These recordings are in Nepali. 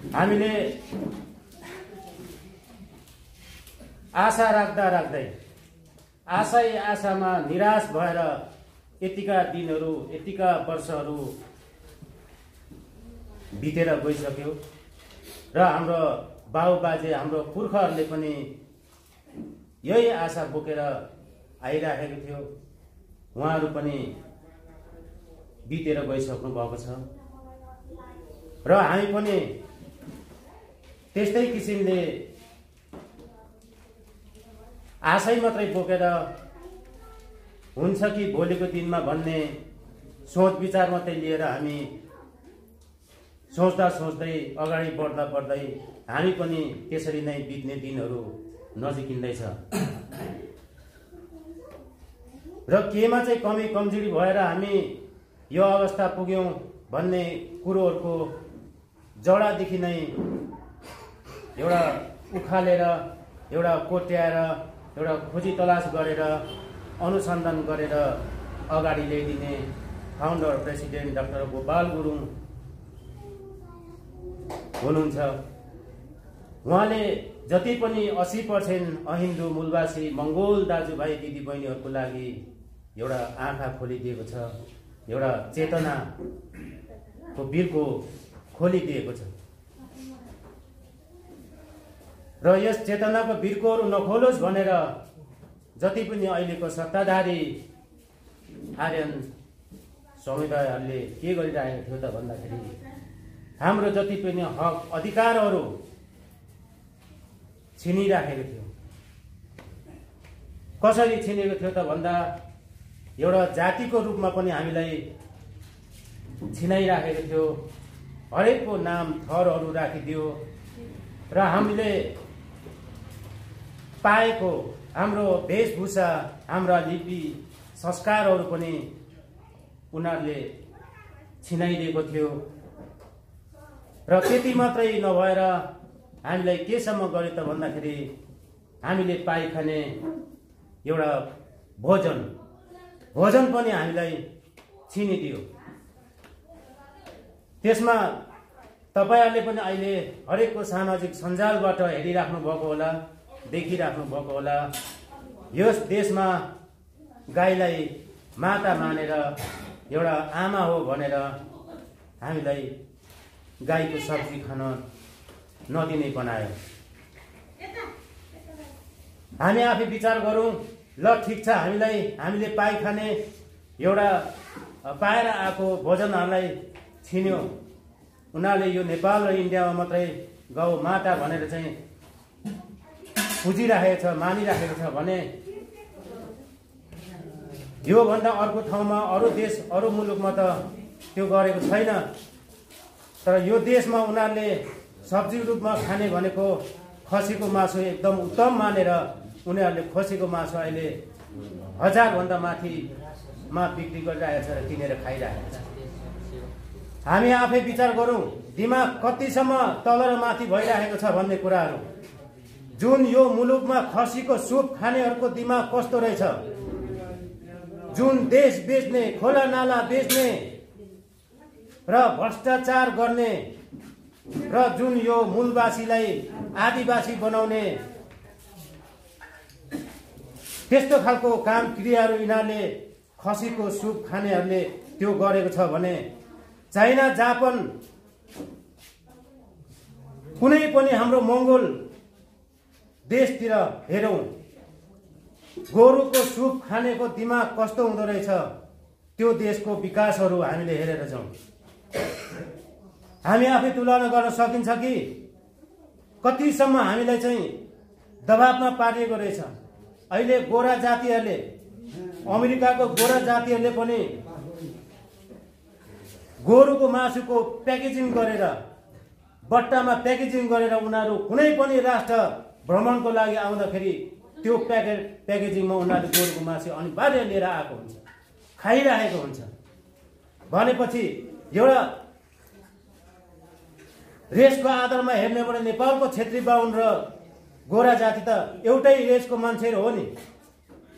हामीले आशा राख्दा राख्दै आशामा निराश भएर यतिका दिनहरू यतिका वर्षहरू बितेर गइसक्यो र हाम्रो बाबुबाजे हाम्रो पुर्खाहरूले पनि यही आशा बोकेर आइराखेको थियो। उहाँहरू पनि बितेर गइसक्नु भएको छ र हामी पनि त्यस्तै किसिमले आशै मात्रै बोकेर हुन्छ कि भोलिको दिनमा भन्ने सोच विचार मात्रै लिएर हामी सोच्दा सोच्दै अगाडि बढ्दा बढ्दै हामी पनि त्यसरी नै बित्ने दिनहरू नजिकिँदैछ र केमा चाहिँ कमी कमजोरी भएर हामी यो अवस्था पुग्यौं भन्ने कुरोहरूको जडादेखि नै एउटा उखालेर एउटा कोट्याएर एउटा खोजी तलास गरेर अनुसन्धान गरेर अगाडि ल्याइदिने founder president doctor Gopal Gurung हुनुहुन्छ। उहाँले जति पनि 80% अहिन्दू मूलवासी मंगोल दाजुभाइ दिदीबहिनीहरूको लागि एउटा आँखा खोलिदिएको छ, एउटा चेतनाको बिर्को खोलिदिएको छ र यस चेतनाको बिर्कोहरू नखोलोस् भनेर जति पनि अहिलेको सत्ताधारी आर्यन समुदायहरूले के गरिरहेको थियो त भन्दाखेरि हाम्रो जति पनि हक अधिकारहरू छिनिराखेको थियो। कसरी छिनेको थियो त भन्दा एउटा जातिको रूपमा पनि हामीलाई छिनाइराखेको थियो। हरेकको नाम थरहरू राखिदियो र हामीले पाएको हाम्रो वेशभूषा हाम्रा लिपि संस्कारहरू पनि उनीहरूले छिनाइदिएको थियो र त्यति मात्रै नभएर हामीलाई केसम्म गर्यो त भन्दाखेरि हामीले पाइखाने एउटा भोजन पनि हामीलाई छिनिदियो। त्यसमा तपाईहरुले पनि अहिले हरेकको सामाजिक सञ्जालबाट हेरिराख्नु भएको होला, देखिराख्नु भएको होला। यस देशमा गाईलाई माता मानेर एउटा आमा हो भनेर हामीलाई गाईको सब्जी खान नदिने बनायो। हामी आफै विचार गरौं, ल ठीक छ, हामीले पाइखाने एउटा पाएर आएको भोजनहरूलाई छिन्यो। उनीहरूले यो नेपाल र इन्डियामा मात्रै गौ माता भनेर चाहिँ पुजिराखेको छ, मानिराखेको छ भने यो भन्दा अर्को ठाउँमा अरू देश अरू मुलुकमा त त्यो गरेको छैन। तर यो देशमा उनीहरूले सब्जी रूपमा खाने भनेको खसीको मासु एकदम उत्तम मानेर उनीहरूले खसीको मासु अहिले 1000 भन्दा माथिमा बिक्री गरिरहेको छ र किनेर खाइरहेको छ। हामी आफै विचार गरौं, दिमाग कतिसम्म तल र माथि भइरहेको छ भन्ने कुराहरू। जुन यो मुलुकमा खसीको सुप खानेहरूको दिमाग कस्तो रहेछ, जुन देश बेच्ने, खोला नाला बेच्ने र भ्रष्टाचार गर्ने र जुन यो मूलवासीलाई आदिवासी बनाउने त्यस्तो खालको काम क्रियाहरू यिनीहरूले खसीको सुप खानेहरूले त्यो गरेको छ भने चाइना, जापान, कुनै पनि हाम्रो मंगोल देशतिर हेरौं, गोरुको सुप खानेको दिमाग कस्तो हुँदो रहेछ, त्यो देशको विकासहरू हामीले हेरेर जाउँ। हामी आफै तुलना गर्न सकिन्छ कि कतिसम्म हामीलाई चाहिँ दबावमा पारिएको रहेछ। अहिले गोरा जातिहरूले, अमेरिकाको गोरा जातिहरूले पनि गोरुको मासुको प्याकेजिङ गरेर, बट्टामा प्याकेजिङ गरेर उनीहरू कुनै पनि राष्ट्र भ्रमणको लागि आउँदाखेरि त्यो प्याकेजिङमा उनीहरूले गोरुको मासु अनिवार्य लिएर आएको हुन्छ, खाइरहेको हुन्छ। भनेपछि एउटा रेसको आधारमा हेर्ने भने नेपालको क्षेत्री बाहुन र गोरा जाति त एउटै रेसको मान्छेहरू हो नि।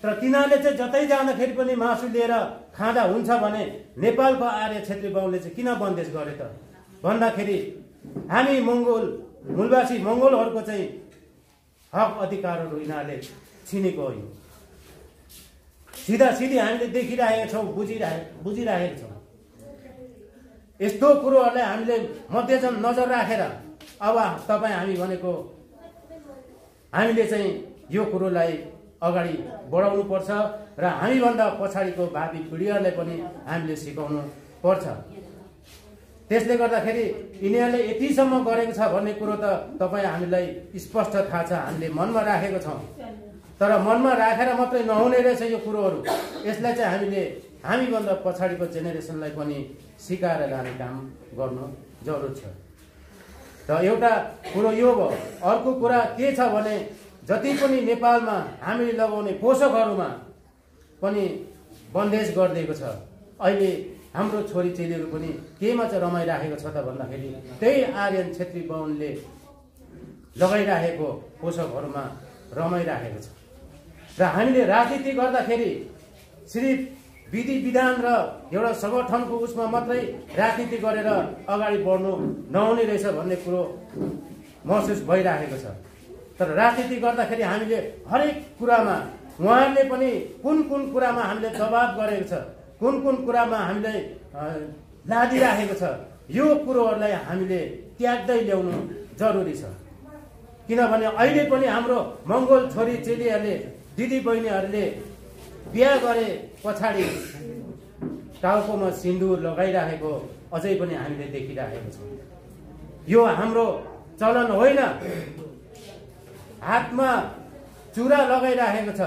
तर तिनीहरूले चाहिँ जतै जाँदाखेरि पनि मासु लिएर खाँदा हुन्छ भने नेपालको आर्य क्षेत्री बाहुनले चाहिँ किन बन्देज गरे त भन्दाखेरि हामी मूलवासी मङ्गोलहरूको चाहिँ हक अधिकारहरू यिनीहरूले छिनेको हो। सिधी हामीले देखिरहेका छौँ, बुझिरहेका छौँ। यस्तो कुरोहरूलाई हामीले नजर राखेर अब हामी भनेको हामीले चाहिँ यो कुरोलाई अगाडि बढाउनु पर्छ र हामीभन्दा पछाडिको भावी पिँढीहरूलाई पनि हामीले सिकाउनु पर्छ। त्यसले गर्दाखेरि यिनीहरूले यतिसम्म गरेको छ भन्ने कुरो त हामीलाई स्पष्ट थाहा छ, हामीले मनमा राखेको छौँ। तर मनमा राखेर मात्रै नहुने रहेछ यो कुरोहरू। यसलाई चाहिँ हामीले हामीभन्दा पछाडिको जेनेरेसनलाई पनि सिकाएर लाने काम गर्नु जरुरी छ। र एउटा कुरो यो भयो। अर्को कुरा के छ भने जति पनि नेपालमा हामीले लगाउने पोषकहरूमा पनि बन्देज गरिदिएको छ। अहिले हाम्रो छोरीचेलीहरू पनि केमा चाहिँ रमाइराखेको छ त भन्दाखेरि त्यही आर्यन छेत्री बाहुनले लगाइराखेको पोषकहरूमा रमाइराखेको छ। र हामीले राजनीति गर्दाखेरि सिर्फ विधि विधान र एउटा सङ्गठनको उसमा मात्रै राजनीति गरेर अगाडि बढ्नु नहुने रहेछ भन्ने कुरो महसुस भइराखेको छ। तर राजनीति गर्दाखेरि हामीले हरेक कुरामा उहाँहरूले पनि कुन कुरामा हामीले दबाब गरेको छ, कुन कुरामा हामीले लादिराखेको छ, यो कुरोहरूलाई हामीले त्याग्दै ल्याउनु जरुरी छ। किनभने अहिले पनि हाम्रो मङ्गोल छोरी चेलीहरूले दिदी बहिनीहरूले बिहा गरे पछाडि टाउकोमा सिन्दुर लगाइराखेको अझै पनि हामीले देखिराखेको छौँ। यो हाम्रो चलन होइन। हातमा चुरा लगाइराखेको छ,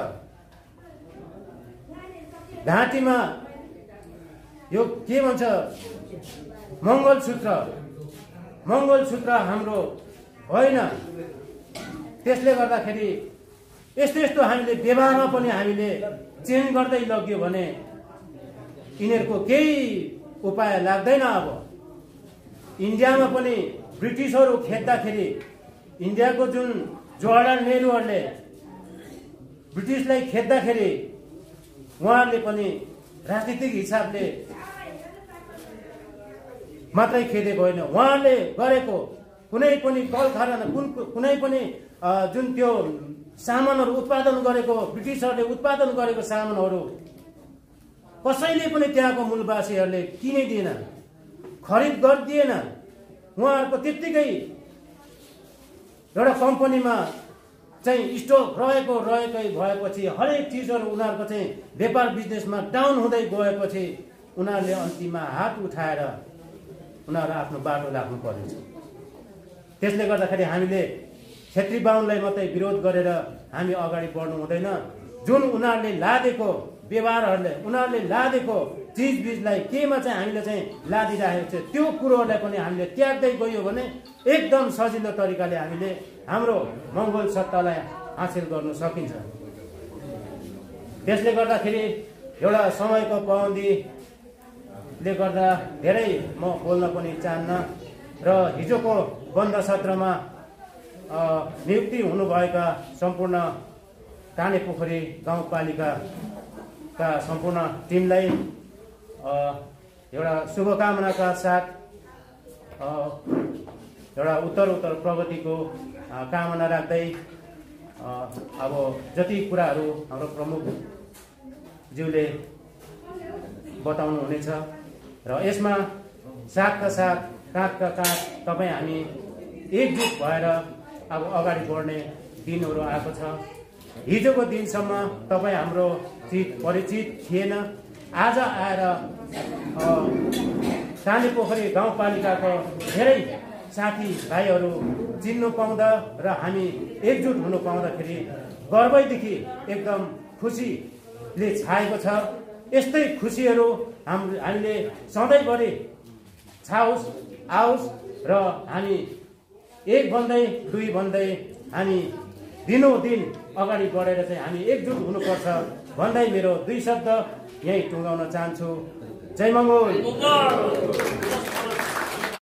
घाँटीमा यो के भन्छ मङ्गलसूत्र हाम्रो होइन। त्यसले गर्दाखेरि यस्तो हामीले व्यवहारमा पनि हामीले चेन्ज गर्दै लग्यो भने यिनीहरूको केही उपाय लाग्दैन। अब इन्डियामा पनि ब्रिटिसहरू खेद्दाखेरि इन्डियाको जुन जवाहरलाल नेहरूहरूले ब्रिटिसलाई खेद्दाखेरि उहाँहरूले पनि राजनीतिक हिसाबले मात्रै खेदेको होइन। उहाँहरूले गरेको कुनै पनि कल कारखाना कुनै पनि जुन त्यो सामानहरू उत्पादन गरेको ब्रिटिसहरूले उत्पादन गरेको सामानहरू कसैले पनि त्यहाँको मूलवासीहरूले किनिदिएन, खरिद गरिदिएन। उहाँहरूको त्यत्तिकै एउटा कम्पनीमा चाहिँ स्टक रहेकै भएपछि हरेक चिजहरू उनीहरूको चाहिँ व्यापार बिजनेसमा डाउन हुँदै गएपछि उनीहरूले अन्तिममा हात उठाएर उनीहरू आफ्नो बाटो लाग्नु पर्नेछ। त्यसले गर्दाखेरि हामीले छेत्री बाहुनलाई मात्रै विरोध गरेर हामी अगाडि बढ्नु हुँदैन। जुन उनीहरूले लादेको व्यवहारहरूले, उनीहरूले लादेको चिजबिजलाई केमा चाहिँ हामीले चाहिँ लादिराखेको छ त्यो कुरोहरूलाई पनि हामीले त्याग्दै गयो भने एकदम सजिलो तरिकाले हामीले हाम्रो मङ्गोल सत्तालाई हासिल गर्न सकिन्छ। त्यसले गर्दाखेरि एउटा समयको पाबन्दीले गर्दा धेरै म बोल्न पनि चाहन्न र हिजोको बन्द सत्रमा नियुक्ति हुनुभएका सम्पूर्ण कानेपोखरी गाउँपालिकाका सम्पूर्ण टिमलाई एउटा शुभकामनाका साथ एउटा उत्तर प्रगतिको कामना राख्दै अब जति कुराहरू हाम्रो प्रमुखज्यूले बताउनु हुनेछ र यसमा साथका साथ काँधका काँध तपाईँ हामी एकजुट भएर अब अगाडि बढ्ने दिनहरू आएको छ। हिजोको दिनसम्म तपाईँ हाम्रो परिचित थिएन। आज आएर कानेपोखरी गाउँपालिकाको धेरै साथी भाइहरू चिन्नु पाउँदा र हामी एकजुट हुनु पाउँदाखेरि गर्वैदेखि एकदम खुसीले छाएको छ। यस्तै खुसीहरू हामीले सधैँभरि छाओस् आओस् र हामी एक भन्दै दुई भन्दै हामी दिनोदिन अगाडि बढेर चाहिँ हामी एकजुट हुनुपर्छ भन्दै मेरो दुई शब्द यही टुङ्गाउन चाहन्छु। जय मङ्गोल।